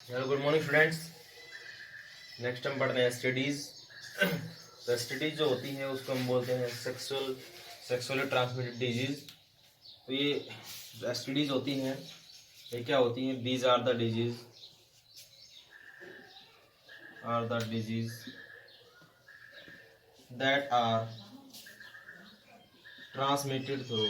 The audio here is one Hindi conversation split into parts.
Hello good morning students. Next हम पढ़ रहे हैं स्टडीज़। तो स्टडीज जो होती है उसको हम बोलते हैं सेक्सुअली ट्रांसमिटेड डिजीज़। तो ये स्टडीज होती हैं, ये क्या होती हैं? These are the disease that are transmitted through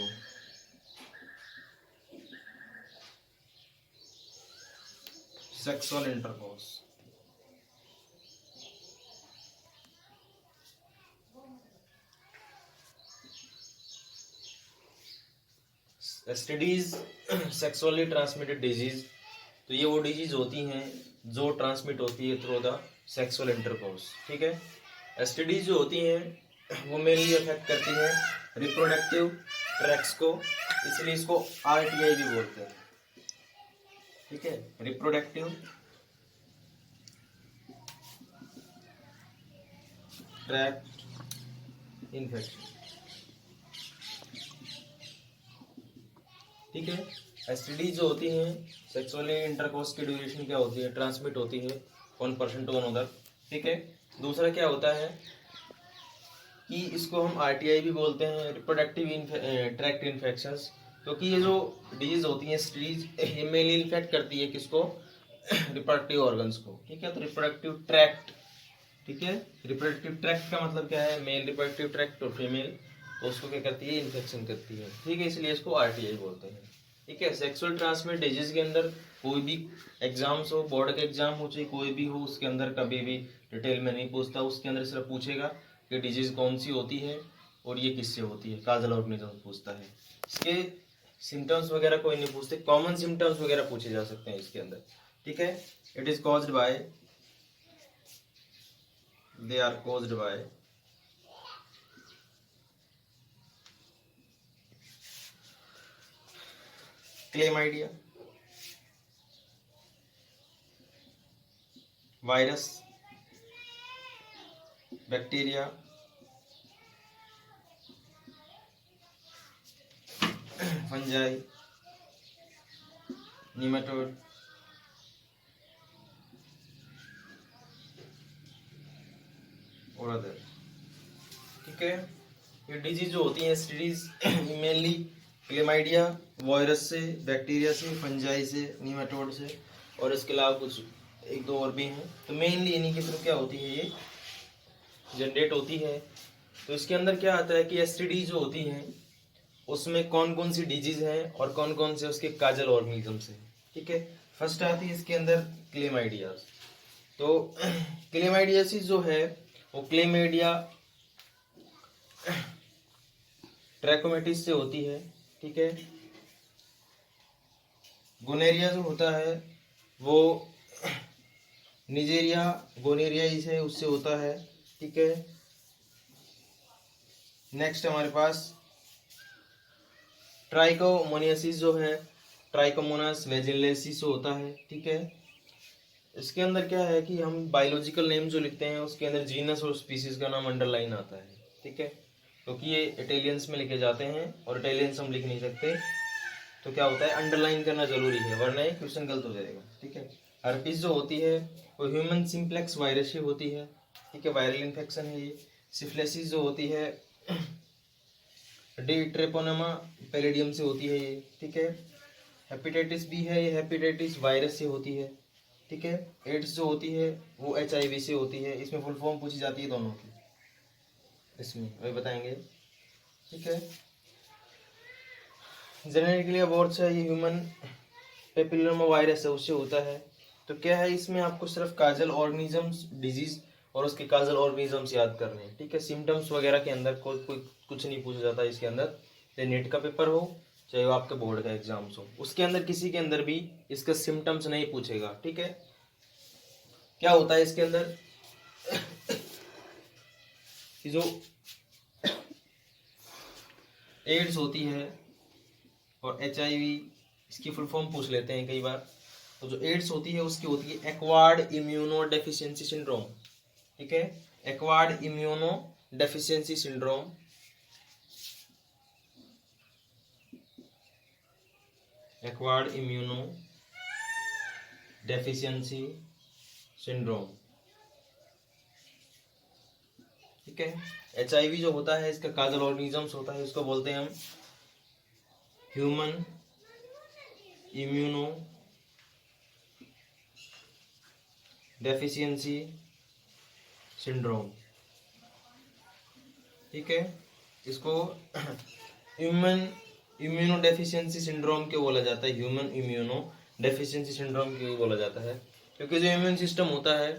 sexual intercourse. Studies sexually transmitted disease, तो ये वो डिजीज होती हैं जो ट्रांसमिट होती है थ्रू द सेक्सुअल इंटरकोर्स। ठीक है, एसटीडीज जो होती हैं वो मेनली अफेक्ट करती हैं रिप्रोडक्टिव ट्रैक्ट्स को, इसलिए इसको आरटीआई भी बोलते हैं। ठीक है, रिप्रोडक्टिव ट्रैक्ट इन्फेक्शन। ठीक है, एसटीडी जो होती हैं सेक्सुअली इंटरकोर्स की ड्यूरेशन क्या होती है? ट्रांसमिट होती है 1% टू अनदर। ठीक है, दूसरा क्या होता है कि इसको हम आरटीआई भी बोलते हैं, रिप्रोडक्टिव ट्रैक्ट इन्फेक्शंस, क्योंकि ये जो डिजीज होती है स्टडीज ये मेनली इन्फेक्ट करती है किसको? रिप्रोडक्टिव ऑर्गन्स को। ठीक है, तो रिप्रोडक्टिव ट्रैक्ट, ठीक है, रिप्रोडक्टिव ट्रैक्ट का मतलब क्या है? मेल रिप्रोडक्टिव ट्रैक्ट और फीमेल, तो उसको क्या करती है? इन्फेक्शन करती है। ठीक है, इसलिए इसको आरटीआई बोलते हैं। ठीक है, सेक्सुअल ट्रांसमिट डिजीज के अंदर कोई भी एग्जाम्स हो, बोर्ड का एग्जाम हो चाहे कोई भी हो, उसके अंदर कभी भी डिटेल में नहीं पूछता, उसके अंदर सिर्फ पूछेगा कि डिजीज कौन सी होती है और ये किससे होती है, काजल ऑर्गेनिज्म पूछता है। इसके सिम्टम्स वगैरह कोई नहीं पूछते, कॉमन सिम्टम्स वगैरह पूछे जा सकते हैं इसके अंदर। ठीक है, it is caused by, they are caused by chlamydia, virus, bacteria, fungi, nematode, और अदर। ठीक है, ये डिजीज जो होती हैं एसटीडीज मेनली क्लेमाइडिया वायरस से, बैक्टीरिया से, फंजाई से, नीमाटोड से, और इसके अलावा कुछ एक दो और भी हैं। तो मेनली इन्हीं के थ्रू क्या होती है, ये जनरेट होती है। तो इसके अंदर क्या आता है कि एसटीडी जो होती हैं उसमें कौन कौन सी डिजीज हैं और कौन कौन से उसके काजल ऑर्गेनिजम्स हैं। ठीक है, फर्स्ट आती है इसके अंदर क्लेमाइडियाज। तो क्लेमाइडियासिस जो है वो क्लेमाइडिया ट्रैकोमेटिस से होती है। ठीक है, गोनेरिया जो होता है वो निजेरिया गोनेरिया से उससे होता है। ठीक है, नेक्स्ट हमारे पास ट्राइकोमोनियासिस जो है, ट्राइकोमोनास वेजिलेसिस होता है। ठीक है, इसके अंदर क्या है कि हम बायोलॉजिकल नेम जो लिखते हैं उसके अंदर जीनस और स्पीसीज का नाम अंडरलाइन आता है। ठीक है, क्योंकि ये इटालियंस में लिखे जाते हैं और इटालियंस हम लिख नहीं सकते, तो क्या होता है अंडरलाइन करना जरूरी है, वरना ये क्वेश्चन गलत हो जाएगा। ठीक है, हर्पीस जो होती है वो ह्यूमन सिंप्लेक्स वायरस से होती है। ठीक है, वायरल इन्फेक्शन है ये। सिफिलिस जो होती है डी ट्रेपोनेमा पैलिडियम से होती है ये। ठीक है, हेपेटाइटिस बी है, ये हेपेटाइटिस वायरस से होती है। ठीक है, एड्स जो होती है वो HIV से होती है। इसमें फुल फॉर्म पूछी जाती है दोनों की, इसमें वही बताएंगे। ठीक है, जेनेटिकली अबॉर्ट्स है, ये ह्यूमन पेपिलोमा वायरस है उससे होता है। तो क्या है इसमें आपको सिर्फ काजल ऑर्गेनिजम्स डिजीज और उसके काजल ऑर्गेनिजम्स याद करने हैं। ठीक है, सिम्टम्स वगैरह के अंदर कोई कोई कुछ नहीं पूछा जाता इसके अंदर, चाहे नेट का पेपर हो चाहे वो आपके बोर्ड का एग्जाम्स हो, उसके अंदर किसी के अंदर भी इसका सिम्टम्स नहीं पूछेगा। ठीक है, क्या होता है इसके अंदर कि जो एड्स होती है और HIV, इसकी फुल फॉर्म पूछ लेते हैं कई बार। तो जो एड्स होती है उसकी होती है एक्वायर्ड इम्यूनो डेफिशिएंसी सिंड्रोम। ठीक है, acquired immuno deficiency syndrome, acquired immuno deficiency syndrome. ठीक है, HIV जो होता है इसका काजल ऑर्गेनिजम्स होता है, उसको बोलते हैं हम ह्यूमन इम्यूनो डेफिशिएंसी सिंड्रोम। ठीक है, इसको ह्यूमन इम्यूनो डेफिशिएंसी सिंड्रोम क्यों बोला जाता है, ह्यूमन इम्यूनो डेफिशिएंसी सिंड्रोम क्यों बोला जाता है, क्योंकि जो इम्यून सिस्टम होता है,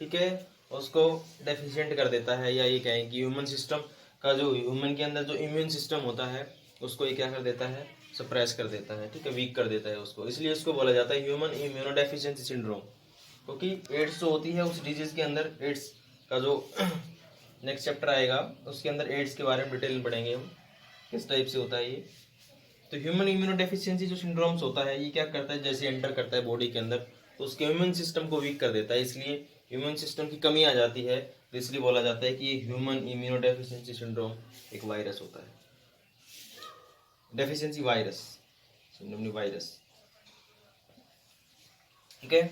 ठीक है, उसको डेफिशिएंट कर देता है, या ये कहें कि ह्यूमन सिस्टम का जो ह्यूमन के अंदर जो इम्यून सिस्टम होता है उसको ये क्या कर देता है, सप्रेस कर देता है, ठीक है, वीक कर देता है उसको, इसलिए उसको बोला जाता है ह्यूमन इम्यूनो डेफिशिएंसी सिंड्रोम। क्योंकि एड्स जो होती है उस डिजीज के अंदर, एड्स का जो नेक्स्ट चैप्टर आएगा उसके अंदर एड्स के बारे में डिटेल में पढ़ेंगे हम, किस टाइप से होता है ये। तो ह्यूमन इम्यूनो डेफिशिएंसी जो सिंड्रोम्स होता है ये क्या करता है, जैसे एंटर करता है बॉडी के अंदर तो उसके इम्यून सिस्टम को वीक कर देता है, इसलिए इम्यून सिस्टम की कमी आ जाती है, तो इसलिए बोला जाता है कि ये ह्यूमन इम्यूनो डेफिशिएंसी सिंड्रोम एक वायरस होता है, डेफिशिएंसी वायरस, सिंड्रोम वायरस। ठीक है,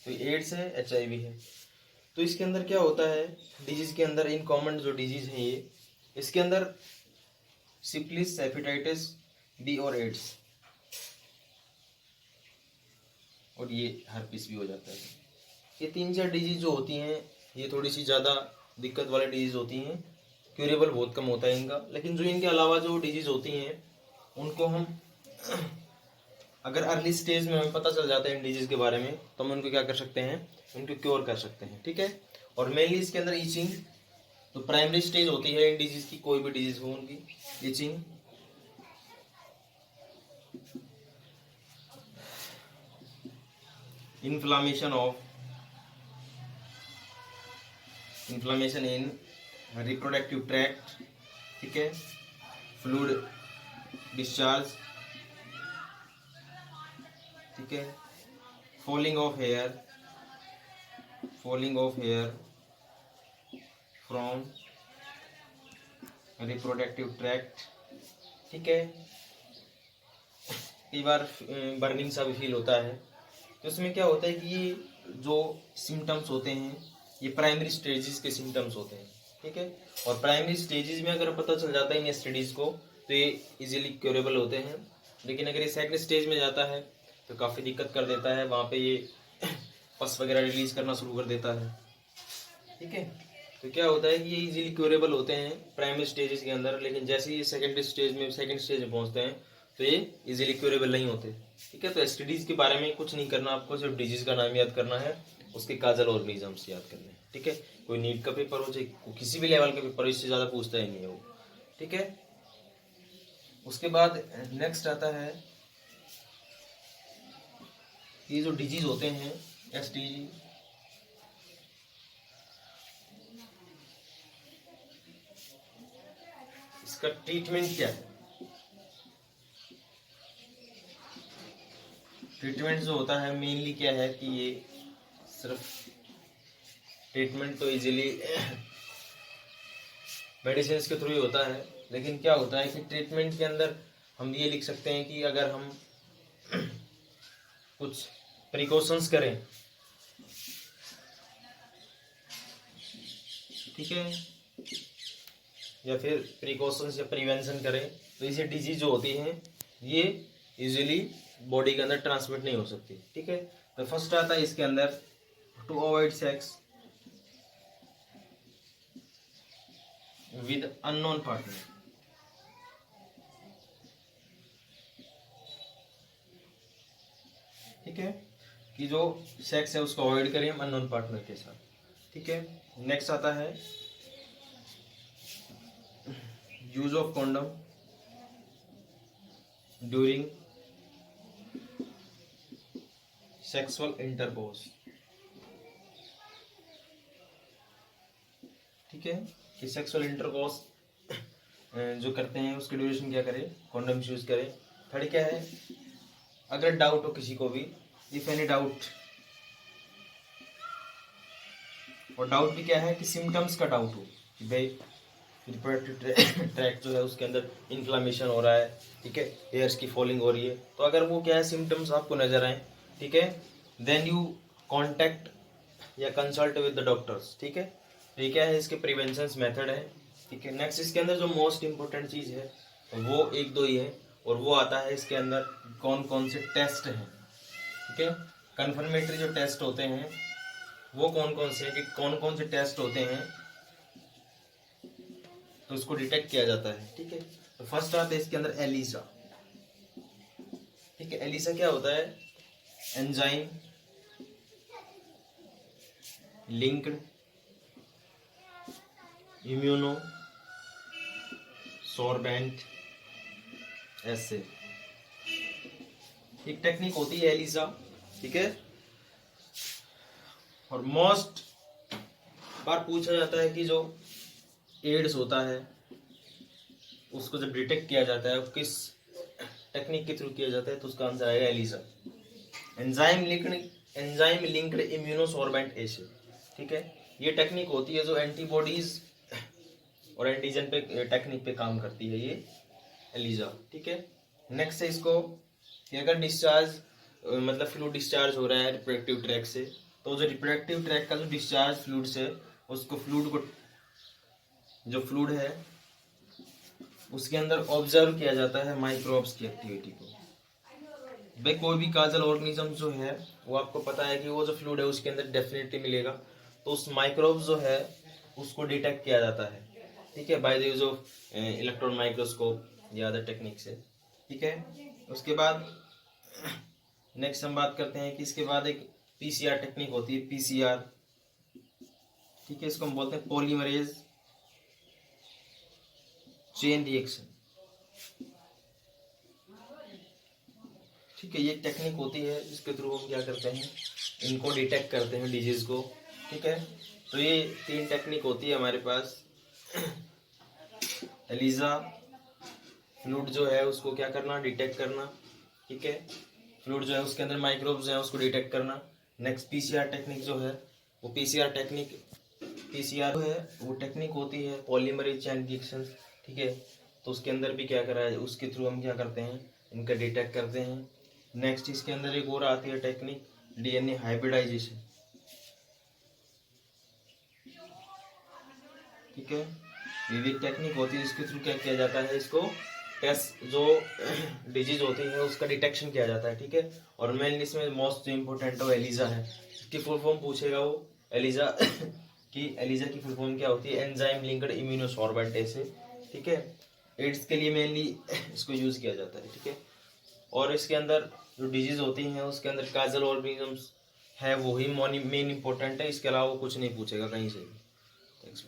तो एड्स है, HIV है। तो इसके अंदर क्या होता है, डिजीज के अंदर इन कॉमन जो डिजीज है ये, इसके अंदर सिफिलिस, हेपेटाइटिस बी और एड्स, और ये हर्पिस भी हो जाता है। ये 3-4 डिजीज जो होती हैं ये थोड़ी सी ज़्यादा दिक्कत वाली डिजीज होती हैं, क्यूरेबल बहुत कम होता है इनका, लेकिन जो इनके अलावा जो डिजीज होती हैं उनको हम अगर अर्ली स्टेज में हमें पता चल जाता है इन डिजीज के बारे में तो हम उनको क्या कर सकते हैं, उनको क्योर कर सकते हैं। ठीक है, और मेनली इसके अंदर ईचिंग तो प्राइमरी स्टेज होती है इन डिजीज की, कोई भी डिजीज हो उनकी, itching, inflammation in reproductive tract, ठीक है, फ्लूइड डिस्चार्ज, ठीक है, falling off hair from reproductive tract, ठीक है, कई बार बर्निंग सा भी फील होता है। तो इसमें क्या होता है कि ये जो सिम्टम्स होते हैं ये प्राइमरी स्टेजेस के सिम्टम्स होते हैं। ठीक है, और प्राइमरी स्टेजेस में अगर पता चल जाता है इन स्टडीज को तो ये इजीली क्योरेबल होते हैं, लेकिन अगर ये सेकंड स्टेज में जाता है तो काफ़ी दिक्कत कर देता है, वहाँ पे ये पस वगैरह रिलीज करना शुरू कर देता है। ठीक है, तो क्या होता है कि ये इजीली क्योरेबल होते हैं प्राइमरी स्टेजेस के अंदर, लेकिन जैसे ही सेकंड स्टेज में पहुँचते हैं तो ये इजीली क्योरेबल नहीं होते। ठीक है, तो एसटीडीज के बारे में कुछ नहीं करना, आपको सिर्फ डिजीज का नाम याद करना है, उसके काजल ऑर्गेनिजम्स याद करने हैं। ठीक है, कोई नीट का पेपर हो चाहे किसी भी लेवल का पेपर, इससे ज़्यादा पूछता ही नहीं है वो। ठीक है, उसके बाद नेक्स्ट आता है ये जो डिजीज होते हैं एसटीडी, इसका ट्रीटमेंट क्या है। ट्रीटमेंट जो होता है मेनली क्या है कि ये सिर्फ ट्रीटमेंट तो इजीली मेडिसिन के थ्रू ही होता है, लेकिन क्या होता है कि ट्रीटमेंट के अंदर हम ये लिख सकते हैं कि अगर हम कुछ प्रिकॉशंस करें, ठीक है, या फिर प्रिकॉशंस या प्रिवेंशन करें तो इसे डिजीज जो होती हैं ये इजीली बॉडी के अंदर ट्रांसमिट नहीं हो सकती। ठीक है, तो फर्स्ट आता है इसके अंदर to avoid sex with unknown partner. ठीक है, कि जो सेक्स है उसको अवॉइड करें हम अननोन पार्टनर के साथ। ठीक है, नेक्स्ट आता है use of condom during sexual intercourse. ठीक है, कि सेक्सुअल इंटरकोर्स जो करते हैं उसके ड्यूरेशन क्या करें, कॉन्डम यूज करें। थर्ड क्या है, अगर डाउट हो किसी को भी, इफ एनी डाउट, और डाउट भी क्या है कि सिम्टम्स का डाउट हो कि भाई रिप्रोडक्टिव ट्रैक्ट जो है उसके अंदर इन्फ्लामेशन हो रहा है, ठीक है, हेयर्स की फॉलिंग हो रही है, तो अगर वो क्या है सिम्टम्स आपको नजर आए ठीक है, देन यू कॉन्टेक्ट या कंसल्ट विद द डॉक्टर्स, ठीक है। तो ये क्या है, इसके प्रिवेंशन मेथड है, ठीक है। नेक्स्ट इसके अंदर जो मोस्ट इम्पोर्टेंट चीज़ है वो एक दो ही है, और वो आता है इसके अंदर कौन कौन से टेस्ट हैं, ठीक है। कन्फर्मेटरी जो टेस्ट होते हैं वो कौन कौन से हैं, कि कौन कौन से टेस्ट होते हैं तो उसको डिटेक्ट किया जाता है, ठीक है। तो फर्स्ट आता है इसके अंदर एलिसा, ठीक है। एलिसा क्या होता है, एंजाइम लिंक्ड इम्यूनो सोर्बेंट ऐसे एक टेक्निक होती है एलिसा, ठीक है। और मोस्ट बार पूछा जाता है कि जो एड्स होता है उसको जब डिटेक्ट किया जाता है किस टेक्निक के थ्रू किया जाता है, तो उसका आंसर आएगा ELISA, enzyme linked immunosorbent acid, ठीक है। ये टेक्निक होती है जो एंटीबॉडीज और एंटीजन पे टेक्निक पे काम करती है, ये एलिसा, ठीक है। नेक्स्ट है इसको कि अगर डिस्चार्ज मतलब फ्लूइड डिस्चार्ज हो रहा है रिप्रोडक्टिव ट्रैक से, तो जो रिप्रोडक्टिव ट्रैक का जो डिस्चार्ज फ्लूइड से उसको फ्लूइड को जो फ्लूइड है उसके अंदर ऑब्जर्व किया जाता है माइक्रोब्स की एक्टिविटी को। भाई कोई भी काजल ऑर्गेनिज्म जो है वो आपको पता है कि वो जो फ्लूइड है उसके अंदर डेफिनेटली मिलेगा, तो उस माइक्रोब्स जो है उसको डिटेक्ट किया जाता है, ठीक है, by the use of electron microscope या अदर टेक्निक से, ठीक है। उसके बाद नेक्स्ट हम बात करते हैं कि इसके बाद एक पीसीआर टेक्निक होती है, पीसीआर, ठीक है। इसको हम बोलते हैं पॉलीमरेज चेन रिएक्शन, ठीक है। ये टेक्निक होती है जिसके थ्रू हम क्या करते हैं, इनको डिटेक्ट करते हैं डिजीज को, ठीक है। तो ये तीन टेक्निक होती है हमारे पास। एलिसा फ्लूइड जो है उसको क्या करना, डिटेक्ट करना, ठीक है। फ्लूइड जो है उसके अंदर माइक्रोब्स हैं उसको डिटेक्ट करना। नेक्स्ट पीसीआर टेक्निक जो है वो पीसीआर है वो टेक्निक होती है पॉलीमरेज चेन रिएक्शन, ठीक है। तो उसके अंदर भी क्या करा है, उसके थ्रू हम क्या करते हैं, इनका डिटेक्ट करते हैं। नेक्स्ट इसके अंदर एक और आती है टेक्निक डीएनए हाइब्रिडाइजेशन, ठीक है। ये भी टेक्निक होती है, इसके थ्रू क्या किया जाता है, इसको टेस्ट जो डिजीज होती है उसका डिटेक्शन किया जाता है, ठीक है। और मेनली इसमें मोस्ट इम्पोर्टेंट वो एलिसा है, इसकी फुल फॉर्म पूछेगा वो एलिसा कि एलिसा की फुल फॉर्म क्या होती है, एंजाइम लिंक्ड इम्यूनोसॉर्बेंट एसिड, ठीक है। एड्स के लिए मेनली इसको यूज किया जाता है, ठीक है। और इसके अंदर जो डिजीज होती हैं उसके अंदर काजल ऑर्गेनिजम्स है वो ही मेन इंपॉर्टेंट है, इसके अलावा वो कुछ नहीं पूछेगा कहीं से। थैंक्स।